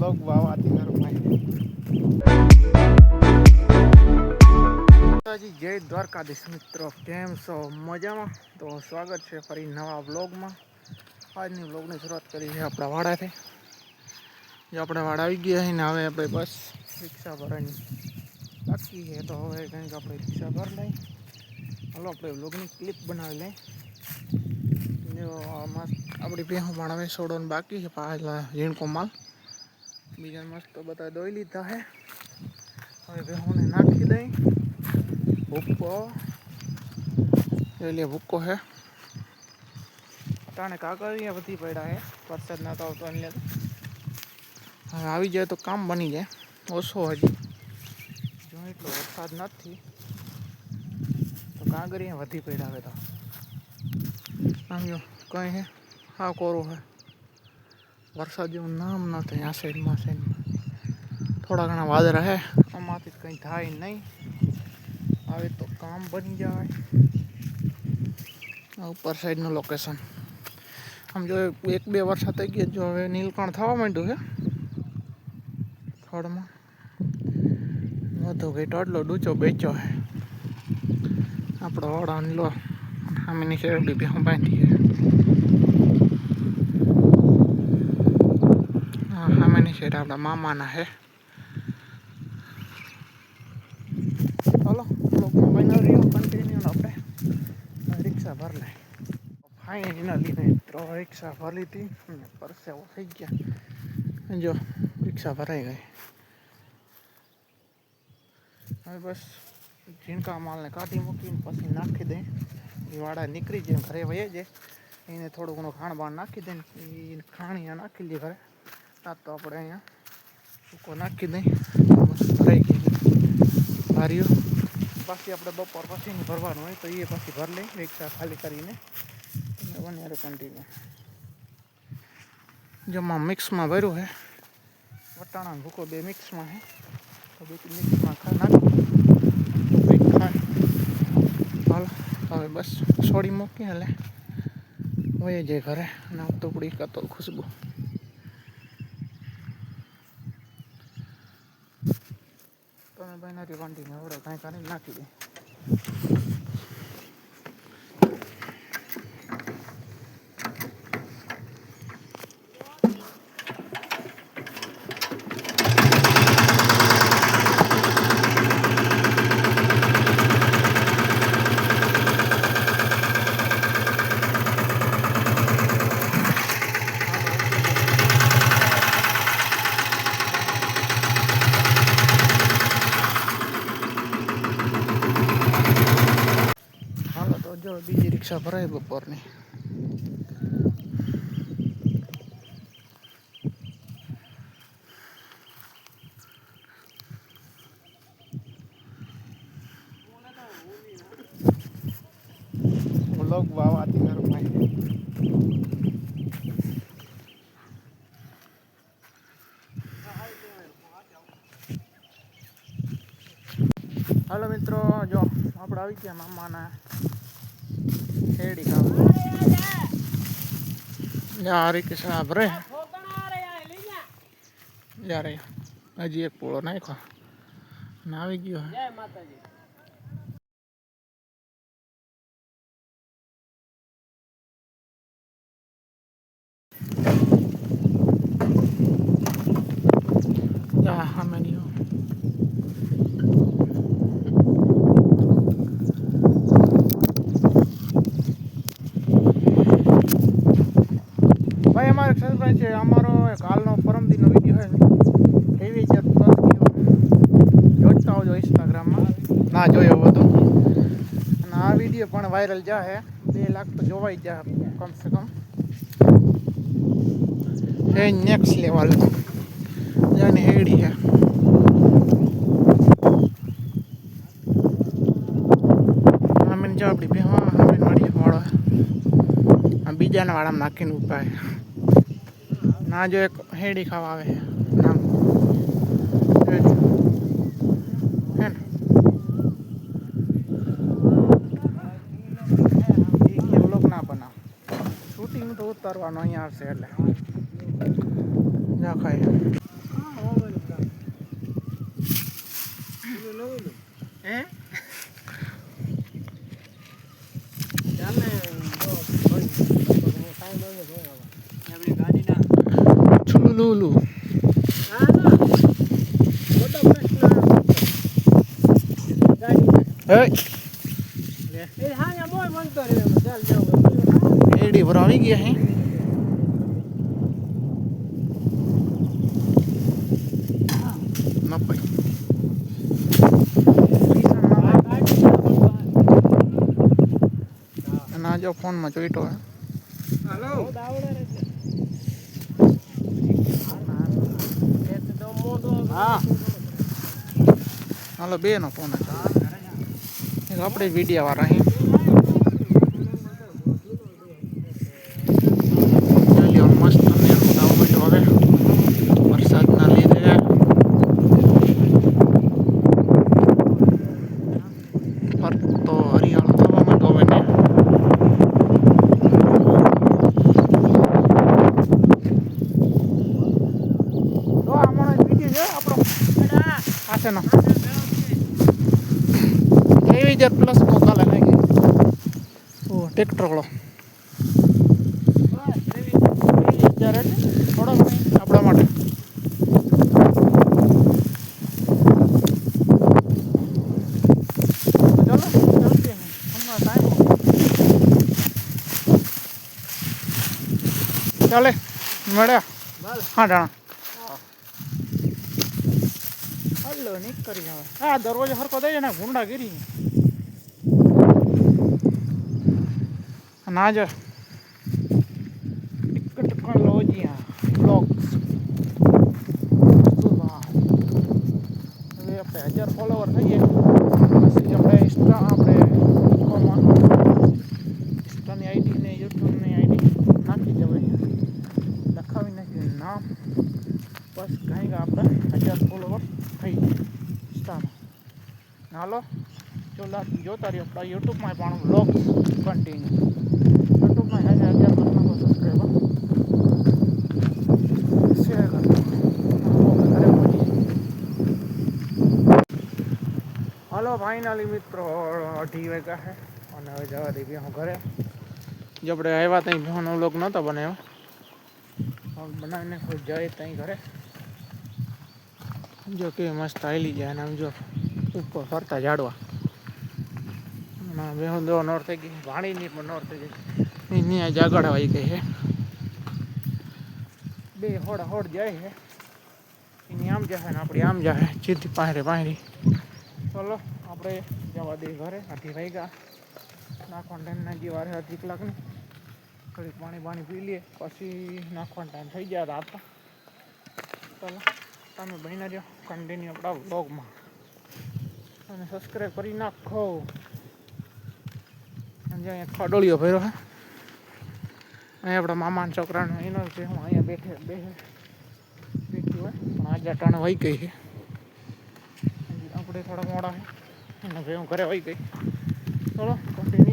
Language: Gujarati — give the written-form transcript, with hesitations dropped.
વ્લોગ વાવાથી માતાજી જય દ્વારકાધીશ મિત્રો, કેમ છો? મજામાં? તો સ્વાગત છે ફરી નવા વ્લોગમાં. આજની વ્લોગની શરૂઆત કરી છે આપણા વાડાથી. જો આપણે વાડા આવી ગયા છે ને હવે આપણે બસ રિક્ષા ભરવાની બાકી છે, તો હવે કંઈક આપણે રિક્ષા ભરી લઈ. હાલો આપણે વ્લોગની ક્લિપ બનાવી લઈ. જો મસ્ત આપણી ભેહું પણ હવે છોડવાનું બાકી છે, પાછલા ઝીણકો માલ બીજા મસ્ત બધા દોઈ લીધા છે. હવે ભેહુંને નાખી દઈ. ભૂક્કો એટલે ભૂક્કો છે તાણે કાગળિયા બધી પડ્યા છે, વરસાદ ના તો આવતો એટલે હવે આવી જાય તો કામ બની જાય. ઓછો હજી જો એટલો વરસાદ નથી તો કાગળિયા વધી પડ્યા હવે તો આમ જો કંઈ છે હા કોરું છે, વરસાદ જેવું નામ નથી. આ સાઈડમાં થોડા ઘણા વાદળા છે, આમાંથી કંઈ થાય નહીં. હવે તો કામ બની જાય. ઉપર સાઈડનું લોકેશન આમ જો એક બે વરસાદ થઈ ગયા, જો હવે નીલકણ થવા માંડ્યું છે થડમાં. વધુ ઘેટો એટલો ડૂચો બેચ્યો છે આપણો ઓળાની લો સામેની શેરડી બી હું બાંધી છે. સામેની શેર આપણા મામાના છે. ચાલો બ્લોગમાં બનાવી રહ્યો કન્ટિન્યુ. આપણે રિક્ષા ભરી લઈ. ફાઇનલી મિત્રો રિક્ષા ભરી લીધી અને પરસેવો થઈ ગયા. જો રિક્ષા ભરાઈ ગઈ. હવે બસ ઝીણકા માલને કાઢી મૂકીને પછી નાખી દઈ. એ વાડા નીકળી જાય ઘરે વહી જાય. એને થોડું ઘણું ખાણ બાણ નાખી દઈને એ ખાણીયા નાખી દઈએ ઘરે. આ તો આપણે અહીંયા સૂકો નાખી દઈ. ભરાઈ ગઈ ભારીઓ. પાછી આપણે બપોર પછીની ભરવાનું હોય તો એ પછી ભરી લઈ રિક્ષા ખાલી કરીને બને કન્ટિન્યુ. જેમાં મિક્સમાં ભર્યું છે વટાણા ભૂકો બે મિક્સમાં છે, તો બે મિક્સમાં નાખી ખાય. હાલો હવે બસ છોડી મૂકી એટલે વહી જાય ઘરે. અને ટુકડી કાતો ખુશ્બુ તમે બનાવી વાંધીને હવે કાંઈ કાંઈ નાખી દે. જો બીજી રિક્ષા ભરાય બપોરની. વ્લોગ વાવાથી ભાઈ. હાલો મિત્રો, જો આપણે આવી ગયા મામાના શેરડી ખાવા. આ રિક્ષા ભરે યારે હજી એક પોળો નાખ્યો ને આવી ગયો. હા મેન્યુ ભાઈ અમારે સરપ્રાઈઝ છે. અમારો કાલનો પરમદીનો વિડીયો છે એવી જ જોતા આવજો ઇન્સ્ટાગ્રામમાં. ના જોયો બધું. અને આ વિડીયો પણ વાયરલ જાહે. 2 લાખ તો જોવાઈ જાય કમસે કમ. એ નેક્સ્ટ લેવલ જાને હેડી છે. આમીન જો આપણી બે આમીન વાળી વાળો આ બીજાના વાળામાં નાખીને ઉભા ના. જો એક હેડી ખાવા આવે નામ હે ને. વ્લોગ ના બનાવ, શૂટિંગ તો ઉતારવાનું અહીંયા આવશે એટલે ના ખાય. હે છુલુલુલુ એડી પર આવી ગયા હે નપાઈ ના જો ફોનમાં જોઈતો હે હાલો બે નો ફોન આપણે વિડીયો વાળા અહીં મસ્ત હવે વરસાદના લીધે ફરતો હરિયાળો થવામાં ગમે ને તો આમાં વિડીયો છે આપણો આશેનો 1000 પ્લસ નો કાલે નાખી ઓ ટ્રેક્ટર વાળો 2000 એટલે થોડો આપણા માટે ચાલે મળ્યા હા ડાણા હલો નીકળી હવે હા દરવાજો હરકો દઈ ને ગુંડા ગીરી ના જ ટેકનોલોજીયા બ્લોગ્સ હવે આપણે 1000 ફોલોવર થઈએ પછી આપણે ઇન્સ્ટાની આઈડી ને યુટ્યુબની આઈડી નાખી દેવાય લખાવી નાખી નામ બસ કંઈક આપણે 1000 ફોલોવર થઈ ઇન્સ્ટામાં હાલો જોતા રહ્યો આપણા યુટ્યુબમાં પણ વ્લોગ કન્ટિન્યુ યુટ્યુબમાં 1000 કરનાખો સબસ્ક્રાઈબર શેર કરજો ઘરે પહોંચી હાલો ફાઇનલી મિત્રો 2:30 વાગ્યા છે અને હવે જવા દઈએ હું ઘરે જો આપણે આવ્યા ત્યાં ભેવાનો વ્લોગ નહોતો બનાવ્યો બનાવીને કોઈ જાય ત્યાં ઘરે જો કે મસ્ત હાલી જાય અને આમ જો ઉપર ફરતા ઝાડવા બે દો નોર થઈ ગઈ વાણીની પણ નોર થઈ ગઈ એની આ જાગડ આવી ગઈ છે બે હોડ જાય છે એની આમ જશે ને આપણી આમ જશે સીધી પાયરી ચલો આપણે જવા દઈએ ઘરે 2:30 વાગ્યા નાખવાનો ટાઈમ ના જે વારે 1 કલાકની થોડીક પાણી પી લઈએ પછી નાખવાનો ટાઈમ થઈ જાય રાત ચલો તમે બહીને રહ્યો કન્ટિન્યુ આપણા વ્લોગમાં અને સબસ્ક્રાઈબ કરી નાખો અને અહીંયા ખડોળીઓ ભર્યો હે અહીંયા આપણા મામાના છોકરાનો એનો છે હું અહીંયા બેઠી હોય પણ આજે અટાણે વહી ગઈ છે આપણે થોડા મોડા છે અને ભાઈ હું ઘરે વહી ગઈ ચલો કન્ટિન્યુ